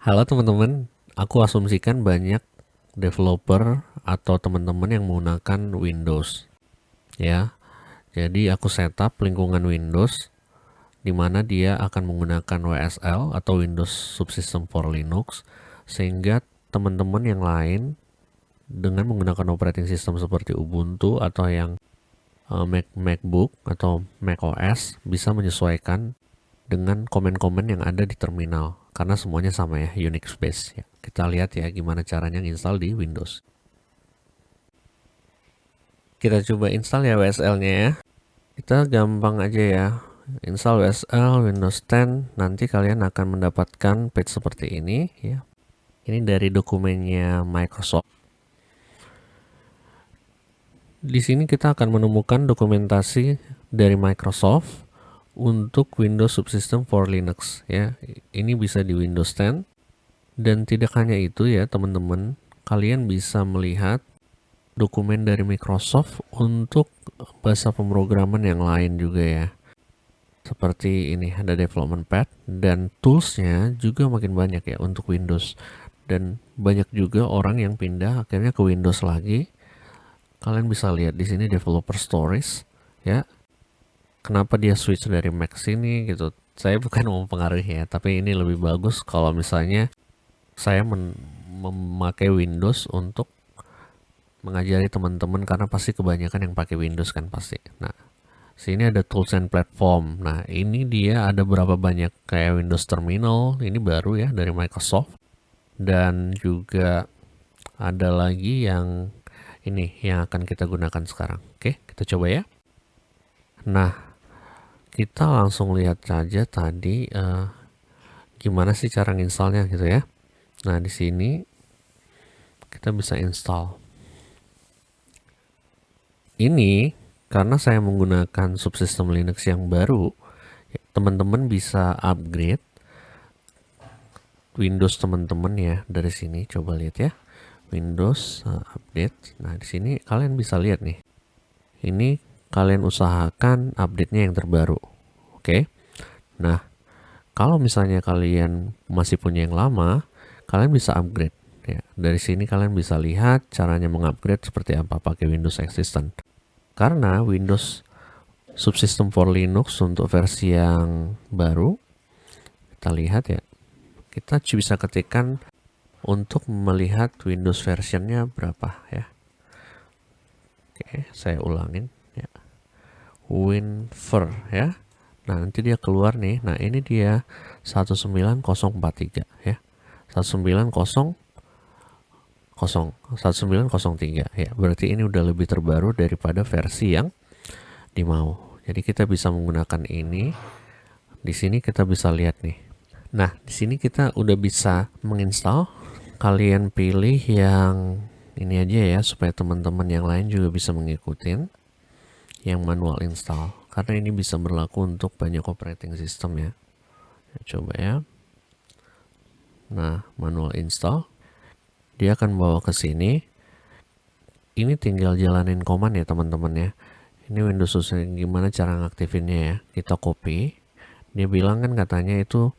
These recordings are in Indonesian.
Halo teman-teman, aku asumsikan banyak developer atau teman-teman yang menggunakan Windows ya. Jadi aku setup lingkungan Windows di mana dia akan menggunakan WSL atau Windows Subsystem for Linux sehingga teman-teman yang lain dengan menggunakan operating system seperti Ubuntu atau yang MacBook atau macOS bisa menyesuaikan dengan komen-komen yang ada di terminal karena semuanya sama ya, Unix base ya. Kita lihat ya gimana caranya install di Windows. Kita coba install ya WSL-nya ya. Kita gampang aja ya. Install WSL Windows 10, nanti kalian akan mendapatkan page seperti ini ya. Ini dari dokumennya Microsoft. Di sini kita akan menemukan dokumentasi dari Microsoft untuk Windows Subsystem for Linux ya. Ini bisa di Windows 10 dan tidak hanya itu ya teman-teman, kalian bisa melihat dokumen dari Microsoft untuk bahasa pemrograman yang lain juga ya. Seperti ini ada development pad dan toolsnya juga makin banyak ya untuk Windows. Dan banyak juga orang yang pindah akhirnya ke Windows lagi. Kalian bisa lihat di sini developer stories ya. Kenapa dia switch dari Mac sini gitu. Saya bukan mau mempengaruhi ya, tapi ini lebih bagus kalau misalnya saya memakai Windows untuk mengajari teman-teman karena pasti kebanyakan yang pakai Windows kan pasti. Nah, sini ada tools and platform. Nah, ini dia ada berapa banyak kayak Windows Terminal, ini baru ya dari Microsoft. Dan juga ada lagi yang ini yang akan kita gunakan sekarang. Oke, kita coba ya. Nah, kita langsung lihat saja tadi gimana sih cara nginstallnya gitu ya. Nah, di sini kita bisa install. Ini karena saya menggunakan subsistem Linux yang baru, teman-teman bisa upgrade Windows teman-teman ya dari sini. Coba lihat ya, Windows update. Nah, di sini kalian bisa lihat nih. Ini kalian usahakan update-nya yang terbaru. Oke. Nah, kalau misalnya kalian masih punya yang lama, kalian bisa upgrade. Ya, dari sini kalian bisa lihat caranya mengupgrade seperti apa pakai Windows Existent. Karena Windows Subsystem for Linux untuk versi yang baru, kita lihat ya, kita bisa ketikkan untuk melihat Windows versionnya berapa ya. Oke, saya ulangin ya. WinVer ya. Nah, nanti dia keluar nih. Nah, ini dia 19043 ya. 1903 ya. Berarti ini udah lebih terbaru daripada versi yang dimau. Jadi kita bisa menggunakan ini. Di sini kita bisa lihat nih. Nah, di sini kita udah bisa menginstal. Kalian pilih yang ini aja ya supaya teman-teman yang lain juga bisa mengikuti yang manual install karena ini bisa berlaku untuk banyak operating system ya. Coba ya. Nah, manual install dia akan bawa ke sini. Ini tinggal jalanin command ya teman-teman ya. Ini Windows gimana cara ngaktifinnya ya. Kita copy. Dia bilang kan katanya itu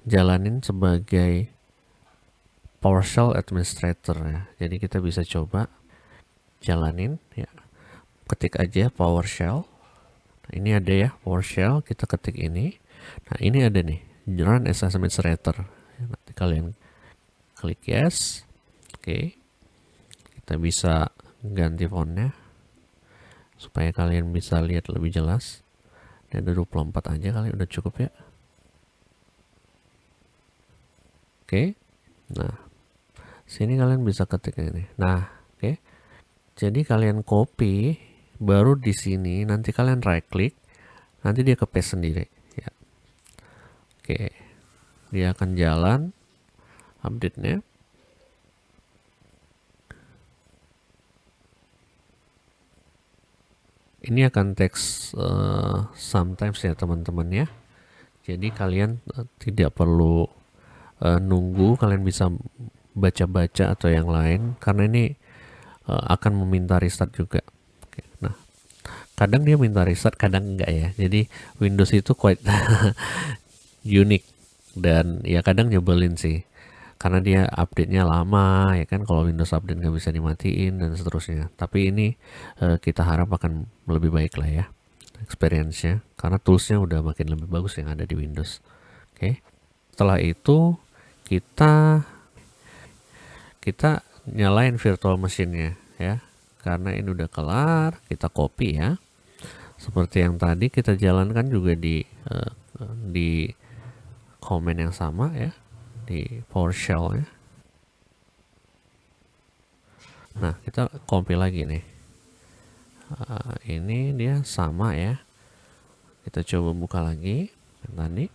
jalanin sebagai PowerShell administrator ya. Jadi kita bisa coba jalanin ya. Ketik aja PowerShell. Nah, ini ada ya PowerShell, kita ketik ini. Nah, ini ada nih run as administrator. Nanti kalian klik yes. Oke. Kita bisa ganti fontnya supaya kalian bisa lihat lebih jelas. Ini ada 24 aja kali udah cukup ya. Oke. Nah, sini kalian bisa ketik ini. Nah, oke. Jadi kalian copy, baru di sini nanti kalian right click, nanti dia ke paste sendiri ya. Oke. Dia akan jalan update-nya. Ini akan text sometimes ya teman-teman ya. Jadi kalian tidak perlu nunggu, kalian bisa baca-baca atau yang lain karena ini akan meminta restart juga. Oke, nah, kadang dia minta restart, kadang enggak ya. Jadi Windows itu quite unik dan ya kadang nyebelin sih. karena dia update-nya lama ya kan, kalau Windows update nggak bisa dimatiin dan seterusnya. Tapi ini kita harap akan lebih baik lah ya experience-nya, karena tools-nya udah makin lebih bagus yang ada di Windows. Oke. Setelah itu kita nyalain virtual machine-nya ya. Karena ini udah kelar, kita copy ya. Seperti yang tadi kita jalankan juga di command yang sama ya, di PowerShell ya. Nah, kita copy lagi nih. Ini dia sama ya. Kita coba buka lagi tadi,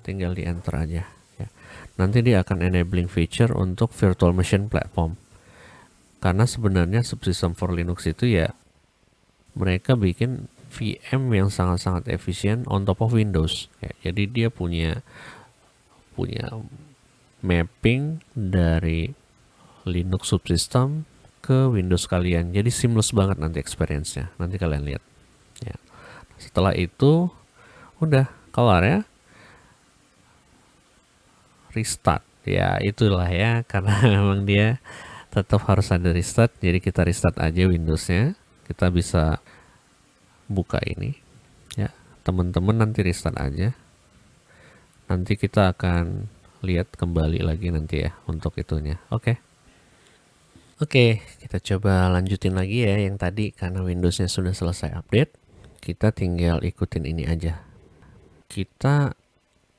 tinggal di enter aja ya. Nanti dia akan enabling feature untuk virtual machine platform. Karena sebenarnya subsystem for Linux itu ya, mereka bikin VM yang sangat-sangat efisien on top of Windows ya. Jadi dia punya mapping dari Linux subsystem ke Windows kalian. Jadi seamless banget nanti experience-nya. Nanti kalian lihat ya. Setelah itu udah kelar ya. Restart. Ya, itulah ya, karena memang dia tetap harus ada restart. Jadi kita restart aja Windows-nya. Kita bisa buka ini ya. Teman-teman nanti restart aja. Nanti kita akan lihat kembali lagi nanti ya untuk itunya. Oke, kita coba lanjutin lagi ya yang tadi, karena Windows-nya sudah selesai update. Kita tinggal ikutin ini aja. Kita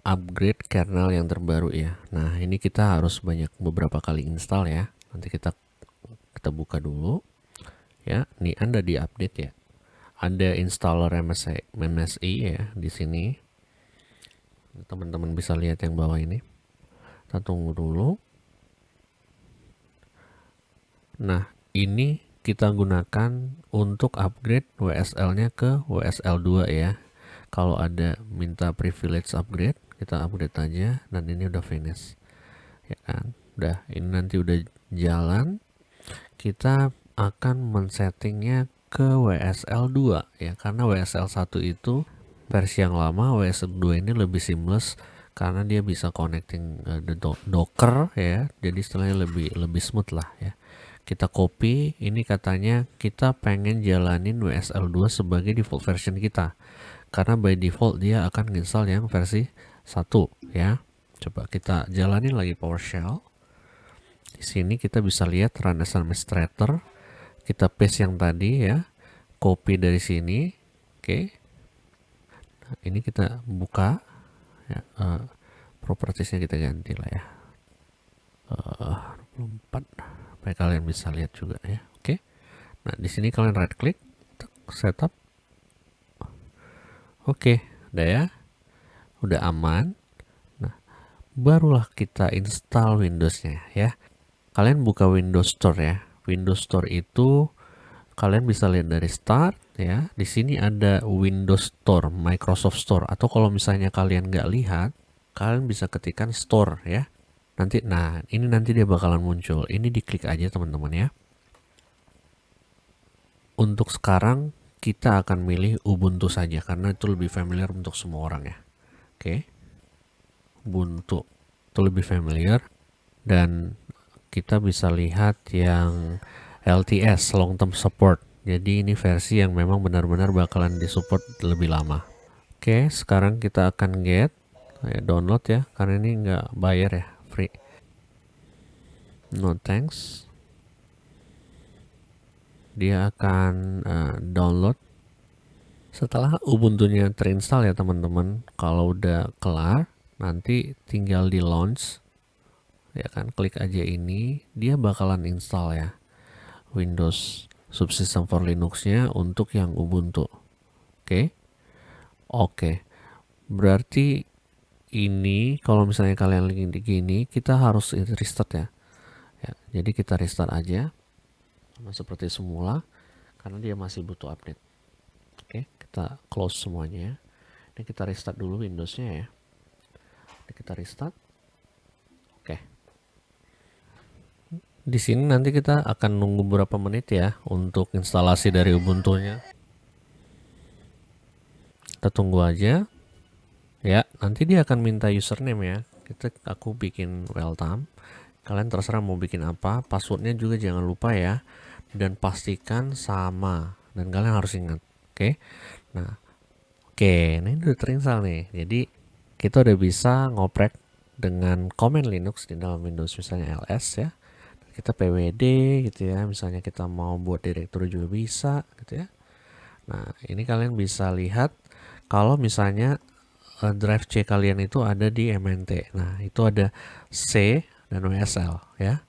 upgrade kernel yang terbaru ya. Nah, ini kita harus beberapa kali install ya. Nanti kita buka dulu. Ya, ini Anda di update ya. Ada installer MSI ya di sini. Teman-teman bisa lihat yang bawah ini. Kita tunggu dulu. Nah, ini kita gunakan untuk upgrade WSL-nya ke WSL 2 ya. Kalau ada minta privilege upgrade, kita upgrade aja, dan ini udah finish. Ya kan? Udah, ini nanti udah jalan. Kita akan men-settingnya ke WSL 2 ya, karena WSL 1 itu versi yang lama. WSL 2 ini lebih seamless karena dia bisa connecting Docker ya. Jadi istilahnya lebih smooth lah ya. Kita copy, ini katanya kita pengen jalanin WSL 2 sebagai default version kita. Karena by default dia akan install yang versi 1 ya. Coba kita jalanin lagi PowerShell. Di sini kita bisa lihat run as administrator. Kita paste yang tadi ya. Copy dari sini. Oke. Nah, ini kita buka ya, propertiesnya kita ganti lah ya. 24 supaya kalian bisa lihat juga ya. Oke. Nah, di sini kalian right click, setup. Oke, udah ya. Udah aman. Nah, barulah kita install Windows-nya ya. Kalian buka Windows Store ya. Windows Store itu kalian bisa lihat dari start ya. Di sini ada Windows Store, Microsoft Store, atau kalau misalnya kalian nggak lihat, kalian bisa ketikkan Store ya. Nanti dia bakalan muncul. Ini diklik aja teman-teman ya. Untuk sekarang kita akan milih Ubuntu saja karena itu lebih familiar untuk semua orang ya. Oke. Ubuntu itu lebih familiar, dan kita bisa lihat yang LTS, long term support. Jadi ini versi yang memang benar-benar bakalan disupport lebih lama. Oke, sekarang kita akan download ya, karena ini nggak bayar ya, free. No thanks. Dia akan download. Setelah Ubuntu-nya terinstall ya teman-teman, kalau udah kelar nanti tinggal di launch ya kan, klik aja ini, dia bakalan install ya Windows Subsystem for Linux-nya untuk yang Ubuntu. Oke. Berarti ini kalau misalnya kalian lagi gini, kita harus restart ya. Jadi kita restart aja sama seperti semula karena dia masih butuh update. Oke, kita close semuanya. Ini kita restart dulu Windows-nya ya. Ini kita restart. Oke. Di sini nanti kita akan nunggu beberapa menit ya untuk instalasi dari Ubuntu-nya. Kita tunggu aja. Ya, nanti dia akan minta username ya. Aku bikin welcome. Kalian terserah mau bikin apa. Passwordnya juga jangan lupa ya, dan pastikan sama, dan kalian harus ingat. Oke. Nah, ini udah terinstall nih. Jadi kita udah bisa ngoprek dengan command Linux di dalam Windows, misalnya ls ya. Kita pwd gitu ya. Misalnya kita mau buat direktori juga bisa gitu ya. Nah, ini kalian bisa lihat kalau misalnya drive C kalian itu ada di MNT. Nah, itu ada C dan WSL ya.